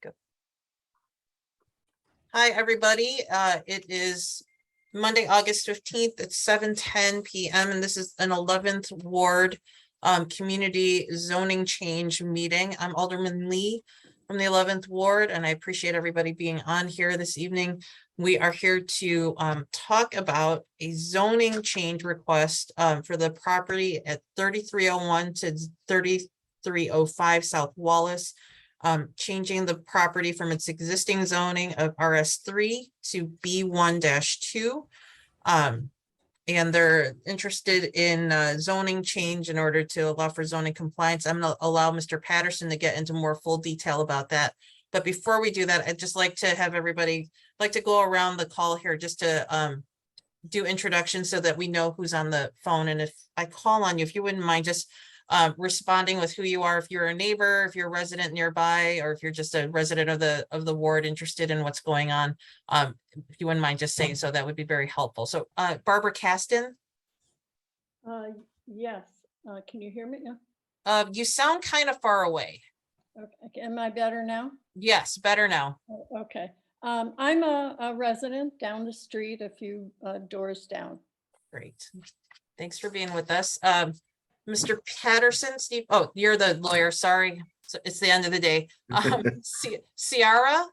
Go. Hi, everybody. It is Monday, August 15th. It's 7:10 p.m. and this is an 11th Ward community zoning change meeting. I'm Alderman Lee from the 11th Ward, and I appreciate everybody being on here this evening. We are here to talk about a zoning change request for the property at 3301 to 3305 South Wallace. Changing the property from its existing zoning of RS3 to B1-2. And they're interested in zoning change in order to allow for zoning compliance. I'm going to allow Mr. Patterson to get into more full detail about that. But before we do that, I'd just like to have everybody go around the call here just to do introductions so that we know who's on the phone. And if I call on you, if you wouldn't mind just responding with who you are, if you're a neighbor, if you're a resident nearby, or if you're just a resident of the ward interested in what's going on. If you wouldn't mind just saying so, that would be very helpful. So Barbara Caston. Yes. Can you hear me now? You sound kind of far away. Okay. Am I better now? Yes, better now. Okay. I'm a resident down the street, a few doors down. Great. Thanks for being with us. Mr. Patterson, Steve, oh, you're the lawyer, sorry. So it's the end of the day. Ciara?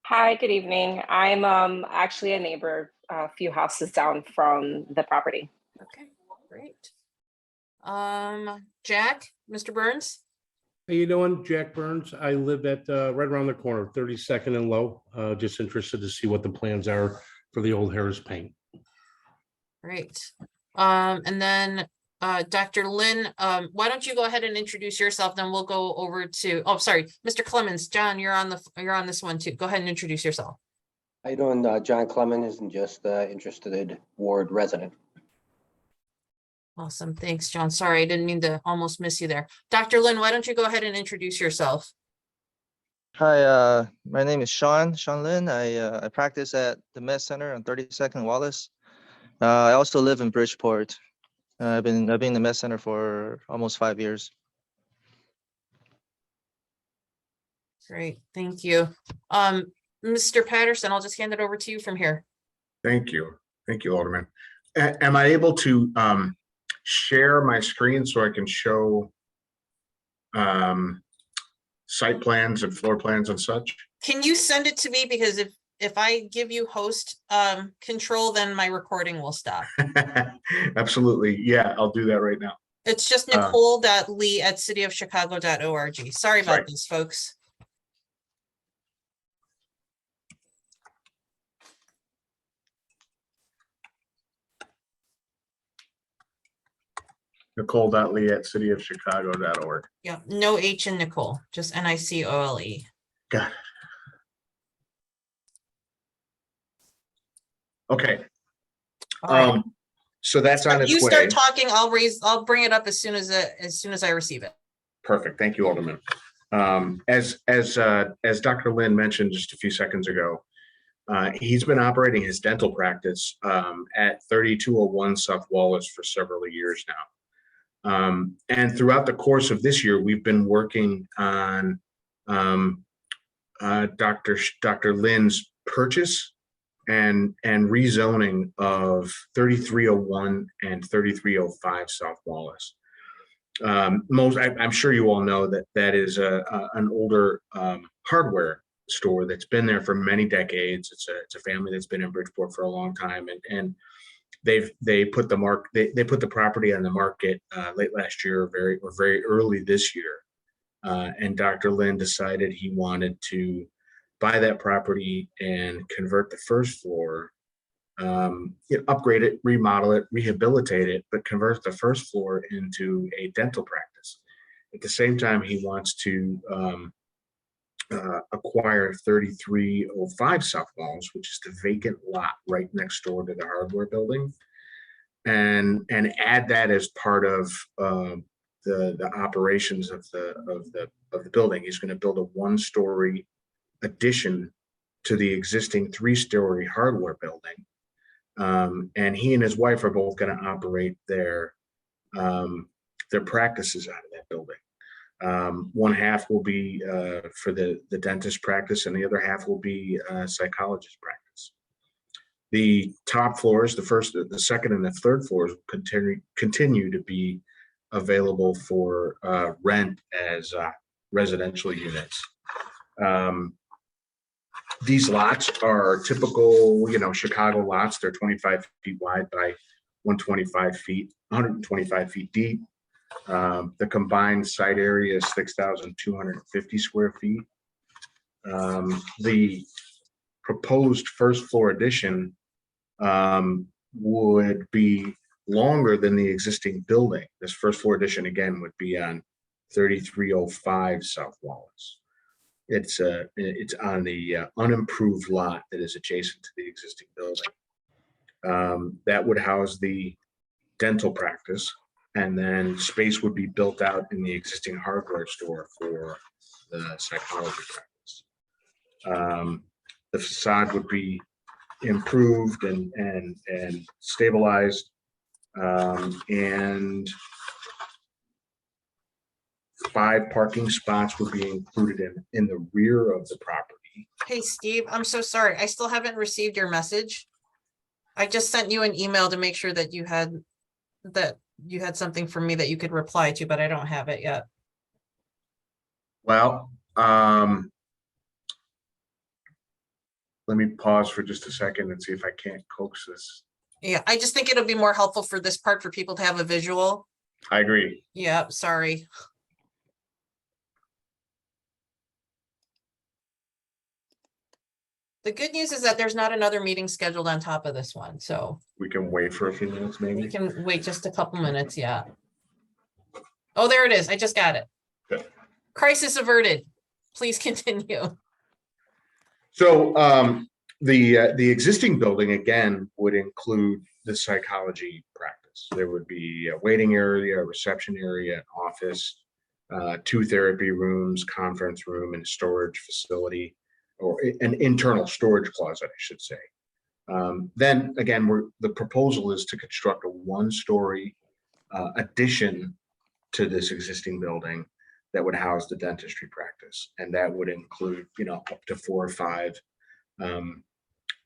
Hi, good evening. I'm actually a neighbor a few houses down from the property. Okay, great. Jack, Mr. Burns? How you doing? Jack Burns. I live at right around the corner, 32nd and Low. Just interested to see what the plans are for the old Harris paint. Great. And then Dr. Lynn, why don't you go ahead and introduce yourself, then we'll go over to, oh, sorry, Mr. Clemens. John, you're on this one too. Go ahead and introduce yourself. How you doing? John Clemens, and just interested ward resident. Awesome. Thanks, John. Sorry, I didn't mean to almost miss you there. Dr. Lynn, why don't you go ahead and introduce yourself? Hi, my name is Sean Lin. I practice at the Med Center on 32nd Wallace. I also live in Bridgeport. I've been in the Med Center for almost 5 years. Great, thank you. Mr. Patterson, I'll just hand it over to you from here. Thank you, Alderman. Am I able to share my screen so I can show site plans and floor plans and such? Can you send it to me? Because if I give you host control, then my recording will stop. Absolutely. Yeah, I'll do that right now. It's just nicole.lee@cityofchicago.org. Sorry about this, folks. nicole.lee@cityofchicago.org. Yeah, no H in Nicole, just NICOLE. Got it. Okay. Right. So that's on its way. You start talking, I'll bring it up as soon as I receive it. Perfect. Thank you, Alderman. As Dr. Lynn mentioned just a few seconds ago, he's been operating his dental practice at 3201 South Wallace for several years now. And throughout the course of this year, we've been working on Dr. Lynn's purchase and rezoning of 3301 and 3305 South Wallace. I'm sure you all know that is an older hardware store that's been there for many decades. It's a family that's been in Bridgeport for a long time, and they put the property on the market late last year or very early this year, and Dr. Lynn decided he wanted to buy that property and convert the first floor, upgrade it, remodel it, rehabilitate it, but convert the first floor into a dental practice. At the same time, he wants to acquire 3305 South Wallace, which is the vacant lot right next door to the hardware building, and add that as part of the operations of the building. He's going to build a one-story addition to the existing three-story hardware building, and he and his wife are both going to operate their practices out of that building. One half will be for the dentist practice, and the other half will be psychologist practice. The top floors, the first, the second, and the third floors continue to be available for rent as residential units. These lots are typical, Chicago lots. They're 25 feet wide by 125 feet deep. The combined site area is 6,250 square feet. The proposed first floor addition would be longer than the existing building. This first floor addition again would be on 3305 South Wallace. It's on the unimproved lot that is adjacent to the existing building. That would house the dental practice, and then space would be built out in the existing hardware store for the psychology practice. The facade would be improved and stabilized, and 5 parking spots would be included in the rear of the property. Hey, Steve, I'm so sorry. I still haven't received your message. I just sent you an email to make sure that you had something for me that you could reply to, but I don't have it yet. Well, let me pause for just a second and see if I can't coax this. Yeah, I just think it'll be more helpful for this part for people to have a visual. I agree. Yeah, sorry. The good news is that there's not another meeting scheduled on top of this one, so We can wait for a few minutes, we maybe. can wait just a couple minutes, yeah. Oh, there it is. I just got it. Good. Crisis averted. Please continue. So the existing building again would include the psychology practice. There would be a waiting area, a reception area, an office, 2 therapy rooms, conference room, and storage facility, or an internal storage closet, I should say. Then again, the proposal is to construct a 1-story addition to this existing building that would house the dentistry practice, and that would include, up to 4 or 5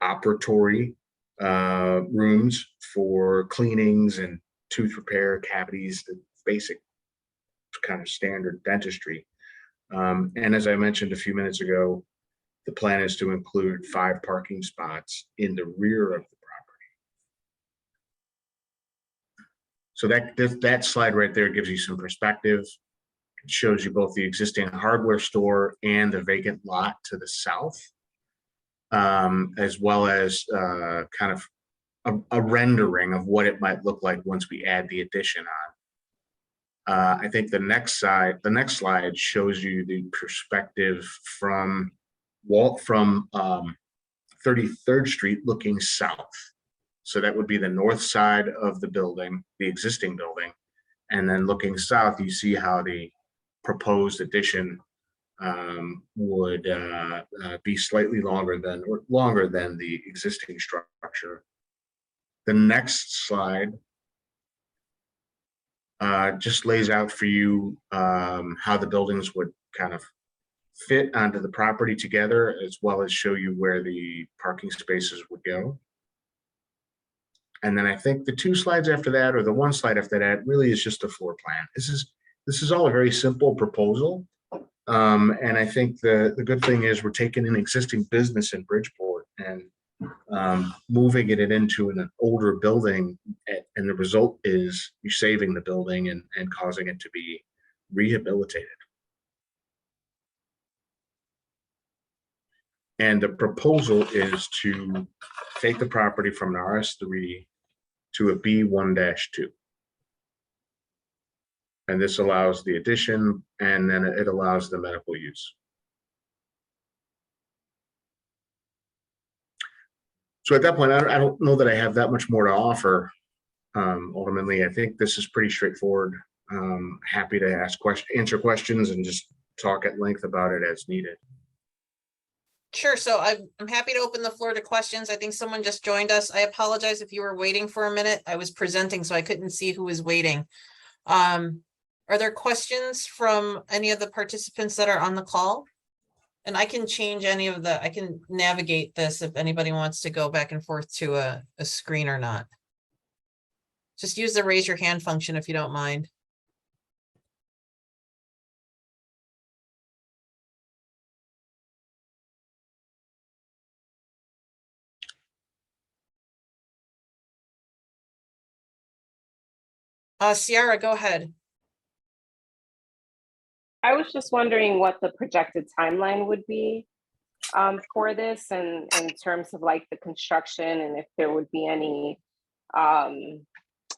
operatory rooms for cleanings and tooth repair, cavities, the basic kind of standard dentistry. And as I mentioned a few minutes ago, the plan is to include 5 parking spots in the rear of the property. So that slide right there gives you some perspective. It shows you both the existing hardware store and the vacant lot to the south, as well as kind of a rendering of what it might look like once we add the addition on. I think the next slide shows you the perspective from 33rd Street looking south. So that would be the north side of the building, the existing building. And then looking south, you see how the proposed addition would be slightly longer than the existing structure. The next slide just lays out for you how the buildings would kind of fit onto the property together, as well as show you where the parking spaces would go. And then I think the 2 slides after that, or the 1 slide after that, really is just a floor plan. This is all a very simple proposal. And I think the good thing is we're taking an existing business in Bridgeport and moving it into an older building, and the result is you're saving the building and causing it to be rehabilitated. And the proposal is to take the property from an RS3 to a B1-2. And this allows the addition, and then it allows the medical use. So at that point, I don't know that I have that much more to offer. Ultimately, I think this is pretty straightforward. Happy to answer questions and just talk at length about it as needed. Sure. So I'm happy to open the floor to questions. I think someone just joined us. I apologize if you were waiting for a minute. I was presenting, so I couldn't see who was waiting. Are there questions from any of the participants that are on the call? And I can change I can navigate this if anybody wants to go back and forth to a screen or not. Just use the raise your hand function if you don't mind. Ciara, go ahead. I was just wondering what the projected timeline would be for this, and in terms of like the construction, and if there would be any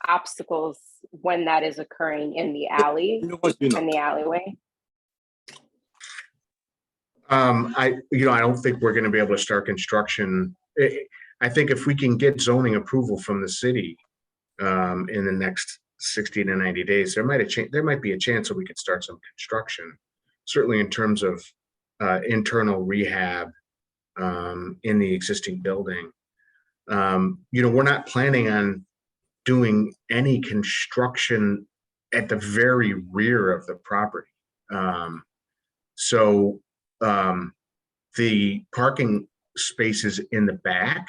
obstacles when that is occurring in the alley, in the alleyway. I don't think we're gonna be able to start construction. I think if we can get zoning approval from the city in the next 60 to 90 days, there might be a chance that we could start some construction. Certainly in terms of internal rehab in the existing building. We're not planning on doing any construction at the very rear of the property. So the parking spaces in the back,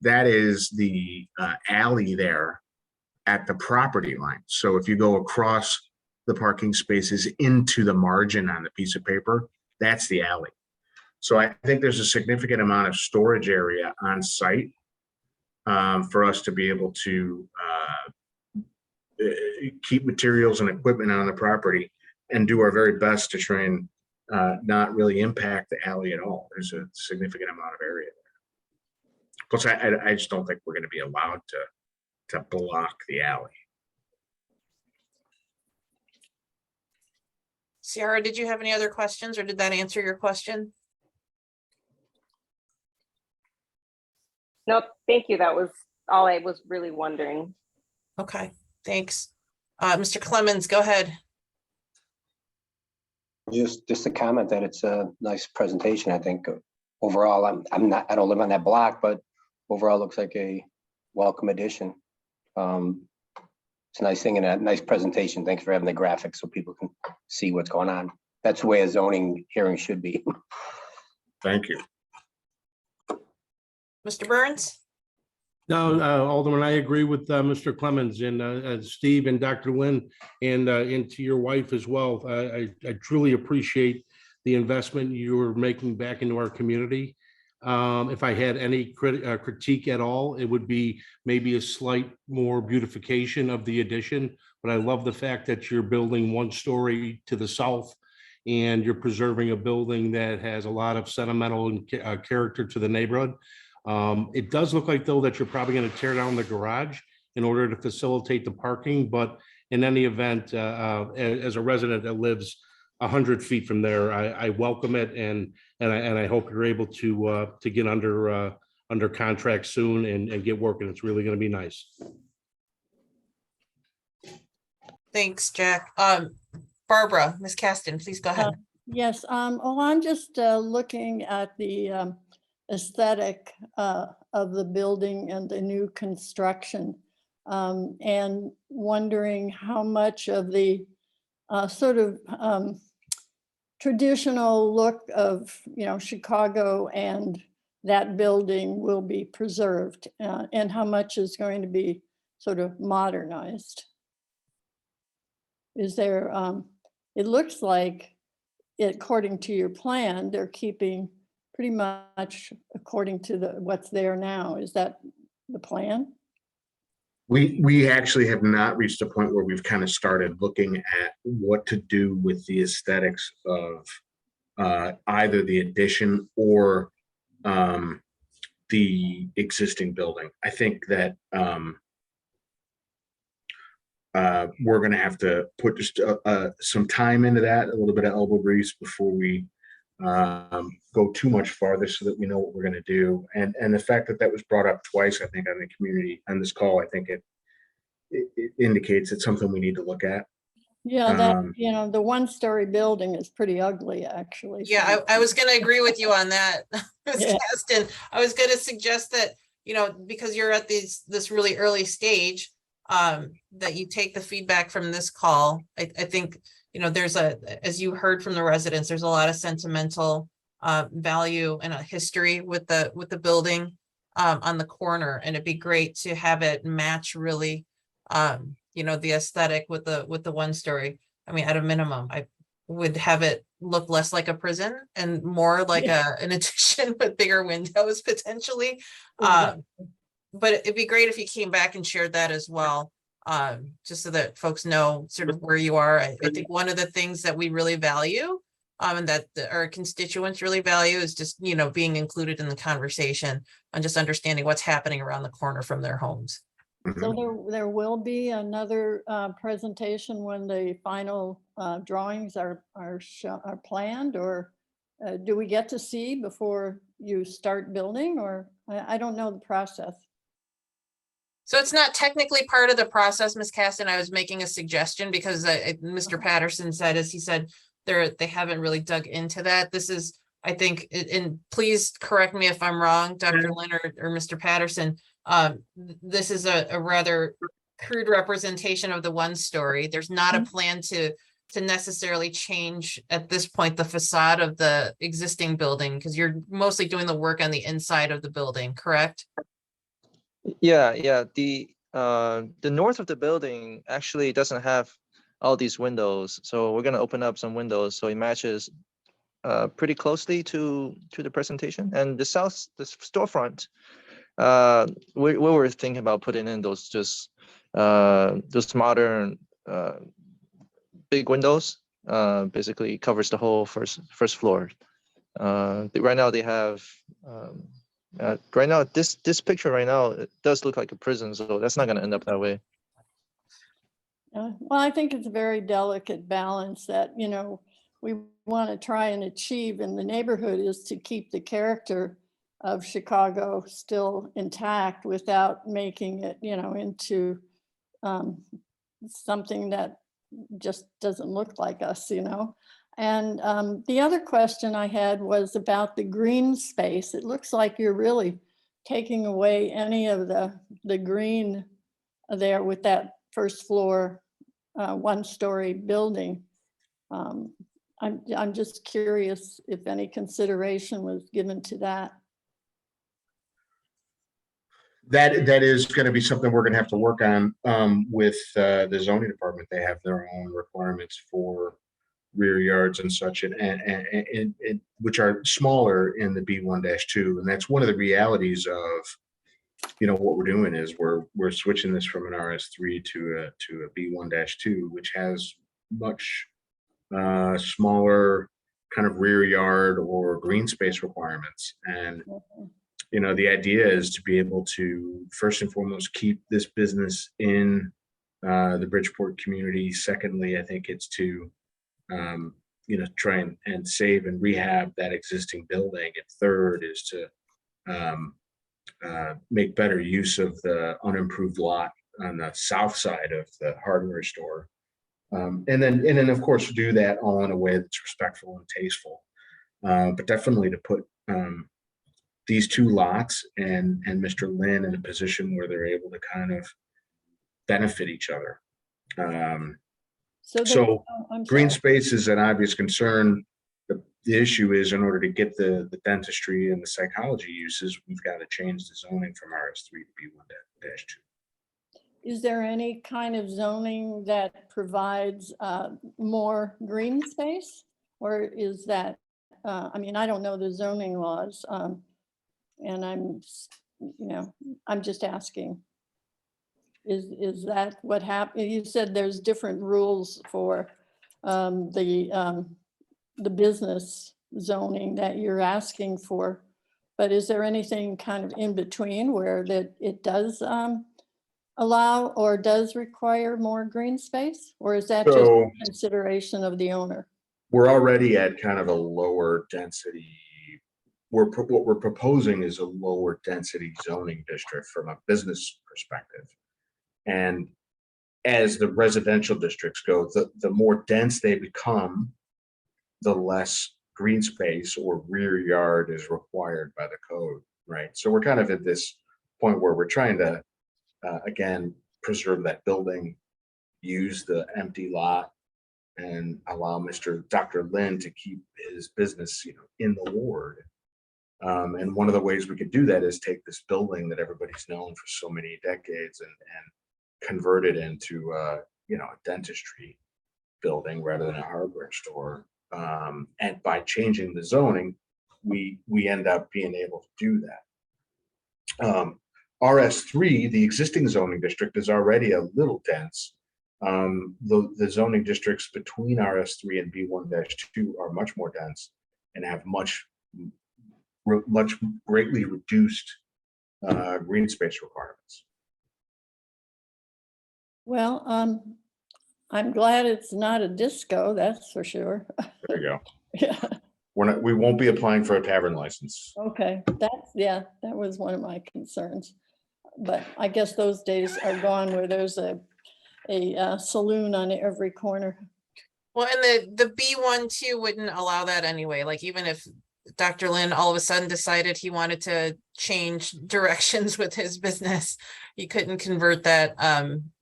that is the alley there at the property line. So if you go across the parking spaces into the margin on the piece of paper, that's the alley. So I think there's a significant amount of storage area on site for us to be able to keep materials and equipment on the property and do our very best to try and not really impact the alley at all. There's a significant amount of area there. Plus, I just don't think we're going to be allowed to block the alley. Ciara, did you have any other questions, or did that answer your question? No, thank you. That was all I was really wondering. Okay, thanks. Mr. Clemens, go ahead. Just a comment that it's a nice presentation. I think overall, I don't live on that block, but overall looks like a welcome addition. It's a nice thing and a nice presentation. Thanks for having the graphics so people can see what's going on. That's the way a zoning hearing should be. Thank you. Mr. Burns? No, Alderman, I agree with Mr. Clemens and Steve and Dr. Lynn, and to your wife as well. I truly appreciate the investment you're making back into our community. If I had any critique at all, it would be maybe a slight more beautification of the addition. But I love the fact that you're building one story to the south, and you're preserving a building that has a lot of sentimental and character to the neighborhood. It does look like, though, that you're probably going to tear down the garage in order to facilitate the parking. But in any event, as a resident that lives 100 feet from there, I welcome it, and I hope you're able to get under contract soon and get working. It's really going to be nice. Thanks, Jack. Barbara, Ms. Caston, please go ahead. Yes, well, I'm just looking at the aesthetic of the building and the new construction, and wondering how much of the sort of traditional look of, Chicago and that building will be preserved, and how much is going to be sort of modernized. Is there, it looks like, according to your plan, they're keeping pretty much according to what's there now. Is that the plan? We actually have not reached a point where we've kind of started looking at what to do with the aesthetics of either the addition or the existing building. I think that we're going to have to put just some time into that, a little bit of elbow grease before we go too much farther, so that we know what we're going to do. And the fact that was brought up twice, I think, on the community on this call, I think it indicates it's something we need to look at. Yeah, that the one-story building is pretty ugly, actually. Yeah, I was going to agree with you on that, Ms. Caston. I was going to suggest that, because you're at this really early stage, that you take the feedback from this call. I think, you know, there's as you heard from the residents, there's a lot of sentimental value and a history with the building on the corner, and it'd be great to have it match really, you know, the aesthetic with the one story. I mean, at a minimum, I would have it look less like a prison and more like an addition with bigger windows potentially. But it'd be great if you came back and shared that as well, just so that folks know sort of where you are. I think one of the things that we really value, and that our constituents really value, is just, you know, being included in the conversation and just understanding what's happening around the corner from their homes. So there will be another presentation when the final drawings are planned, or do we get to see before you start building, or I don't know the process. So it's not technically part of the process, Ms. Caston. I was making a suggestion because Mr. Patterson said, as he said, they haven't really dug into that. This is, I think, and please correct me if I'm wrong, Dr. Lynn or Mr. Patterson. This is a rather crude representation of the one story. There's not a plan to necessarily change at this point the facade of the existing building, because you're mostly doing the work on the inside of the building, correct? Yeah, the north of the building actually doesn't have all these windows, so we're gonna open up some windows so it matches pretty closely to the presentation. And the storefront, we were thinking about putting in those modern big windows. Basically covers the whole first floor. Right now they have right now this picture right now, it does look like a prison, so that's not going to end up that way. Well, I think it's a very delicate balance that, you know, we want to try and achieve in the neighborhood, is to keep the character of Chicago still intact without making it, you know, into something that just doesn't look like us, you know. And the other question I had was about the green space. It looks like you're really taking away any of the green there with that first floor, one-story building. I'm just curious if any consideration was given to that. That is going to be something we're going to have to work on with the zoning department. They have their own requirements for rear yards and such, and which are smaller in the B1-2, and that's one of the realities of, you know, what we're doing is we're switching this from an RS3 to a B1-2, which has much smaller kind of rear yard or green space requirements. And you know, the idea is to be able to first and foremost keep this business in the Bridgeport community. Secondly, I think it's to you know, try and save and rehab that existing building. And third is to make better use of the unimproved lot on the south side of the hardware store. And then of course do that all in a way that's respectful and tasteful. But definitely to put these two lots and Mr. Lynn in a position where they're able to kind of benefit each other. So green space is an obvious concern. The issue is, in order to get the dentistry and the psychology uses, we've got to change the zoning from RS3 to B1-2. Is there any kind of zoning that provides more green space, or is that, I mean, I don't know the zoning laws, and I'm, you know, I'm just asking. Is that what happened? You said there's different rules for the business zoning that you're asking for, but is there anything kind of in between where that it does allow or does require more green space, or is that just a consideration of the owner? We're already at kind of a lower density. What we're proposing is a lower density zoning district from a business perspective. And as the residential districts go, the more dense they become, the less green space or rear yard is required by the code, right? So we're kind of at this point where we're trying to, again, preserve that building, use the empty lot, and allow Dr. Lin to keep his business, in the ward. And one of the ways we could do that is take this building that everybody's known for so many decades and convert it into, a dentistry building rather than a hardware store. And by changing the zoning, we end up being able to do that. RS3, the existing zoning district, is already a little dense. The zoning districts between RS3 and B1-2 are much more dense and have much greatly reduced green space requirements. Well, I'm glad it's not a disco, that's for sure. There you go. Yeah, We won't be applying for a tavern license. okay, that was one of my concerns. But I guess those days are gone where there's a saloon on every corner. Well, and the B1-2 wouldn't allow that anyway. Like even if Dr. Lin all of a sudden decided he wanted to change directions with his business, he couldn't convert that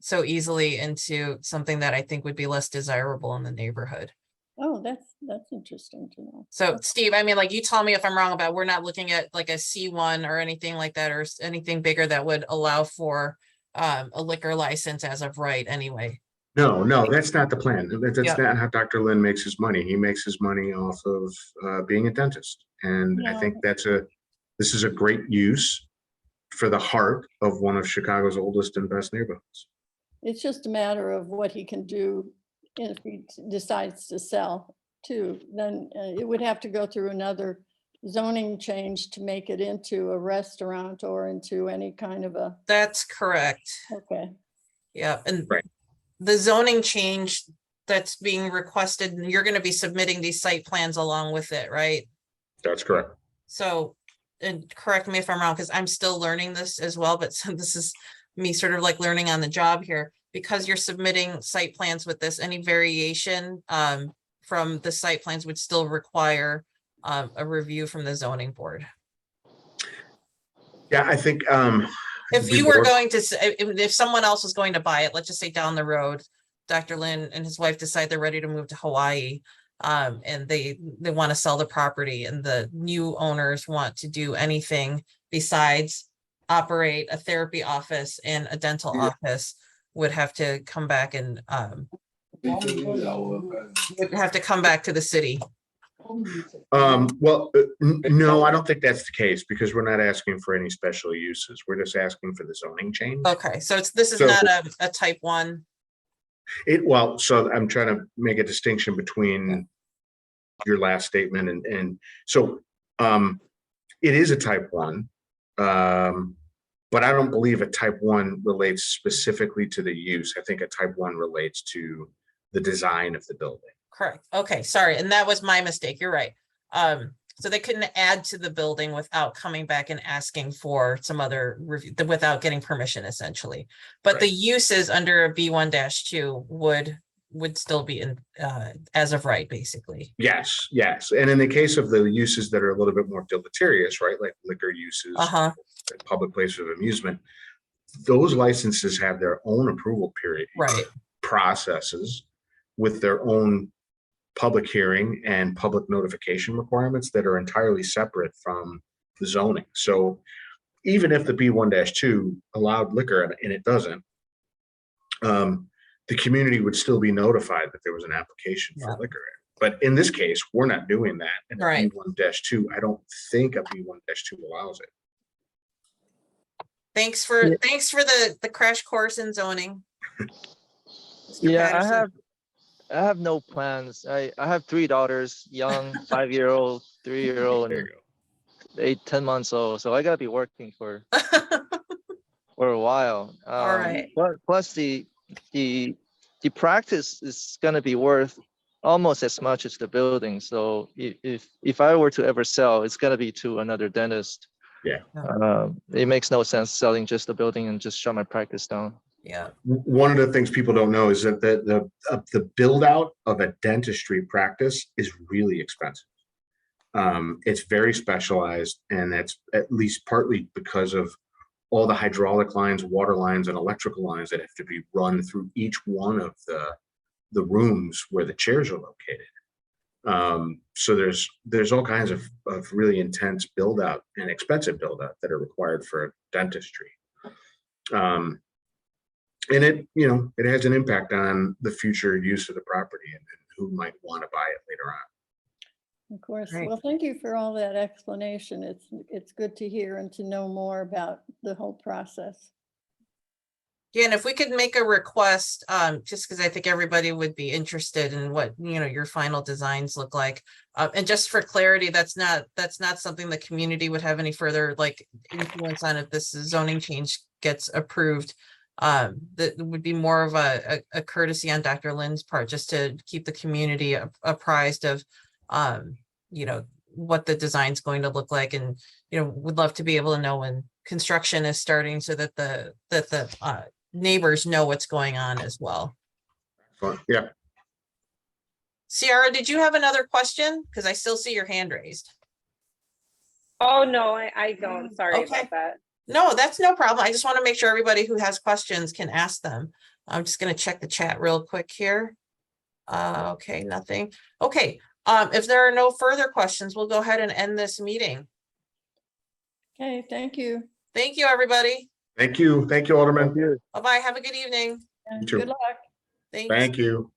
so easily into something that I think would be less desirable in the neighborhood. Oh, that's interesting to know. So Steve, I mean, like you tell me if I'm wrong about, we're not looking at like a C1 or anything like that, or anything bigger that would allow for a liquor license as of right anyway. No, that's not the plan. That's Yeah. not how Dr. Lin makes his money. He makes his money off of being a dentist. And I think this is a great use for the heart of one of Chicago's oldest and best neighborhoods. It's just a matter of what he can do if he decides to sell too. Then it would have to go through another zoning change to make it into a restaurant or into any kind of a, That's correct. okay. Yeah, and Right. the zoning change that's being requested, you're going to be submitting these site plans along with it, right? That's correct. So, and correct me if I'm wrong, because I'm still learning this as well, but so this is me sort of like learning on the job here. Because you're submitting site plans with this, any variation from the site plans would still require a review from the zoning board. Yeah, I think If you were going to, if someone else was going to buy it, let's just say down the road, Dr. Lin and his wife decide they're ready to move to Hawaii, and they want to sell the property, and the new owners want to do anything besides operate a therapy office and a dental office, would have to come back and would have to come back to the city. Well, no, I don't think that's the case because we're not asking for any special uses. We're just asking for the zoning change. Okay, so this is So- not a type 1. So I'm trying to make a distinction between your last statement and so it is a type 1, but I don't believe a type 1 relates specifically to the use. I think a type 1 relates to the design of the building. Correct. Okay, sorry. And that was my mistake. You're right. So they couldn't add to the building without coming back and asking for some other review, without getting permission essentially. But the uses under a B1-2 would still be in as of right, basically. Yes. And in the case of the uses that are a little bit more deleterious, right, like liquor uses, public places of amusement, those licenses have their own approval period, Right. processes with their own public hearing and public notification requirements that are entirely separate from the zoning. So even if the B1-2 allowed liquor and it doesn't, the community would still be notified that there was an application for liquor. But in this case, we're not doing that. And the Right. B1-2, I don't think a B1-2 allows it. Thanks for the crash course in zoning. Mr. Yeah, Patterson. I have no plans. I have 3 daughters, young, 5-year-old, 3-year-old, There and you go. 10 months old. So I gotta be working for a while. All right. Plus the practice is gonna be worth almost as much as the building. So if I were to ever sell, it's gonna be to another dentist. Yeah. It makes no sense selling just the building and just shut my practice down. Yeah. One of the things people don't know is that the build out of a dentistry practice is really expensive. It's very specialized, and that's at least partly because of all the hydraulic lines, water lines, and electrical lines that have to be run through each one of the rooms where the chairs are located. So there's all kinds of really intense build out and expensive build out that are required for dentistry. And it, you know, it has an impact on the future use of the property and who might want to buy it later on. Of course. Great. Well, thank you for all that explanation. It's good to hear and to know more about the whole process. Yeah, and if we could make a request, just because I think everybody would be interested in what, you know, your final designs look like. And just for clarity, that's not something the community would have any further like influence on if this zoning change gets approved. That would be more of a courtesy on Dr. Lynn's part, just to keep the community apprised of, you know, what the design's going to look like. And, you know, would love to be able to know when construction is starting so that the neighbors know what's going on as well. But yeah, Ciara, did you have another question? Because I still see your hand raised. Oh, no, I don't. Sorry Okay. about that. No, that's no problem. I just want to make sure everybody who has questions can ask them. I'm just going to check the chat real quick here. Okay, nothing. Okay, if there are no further questions, we'll go ahead and end this meeting. Okay, thank you. Thank you, everybody. thank you, Alderman. Bye-bye. Have a good evening. And too. good luck. Thanks. Thank you.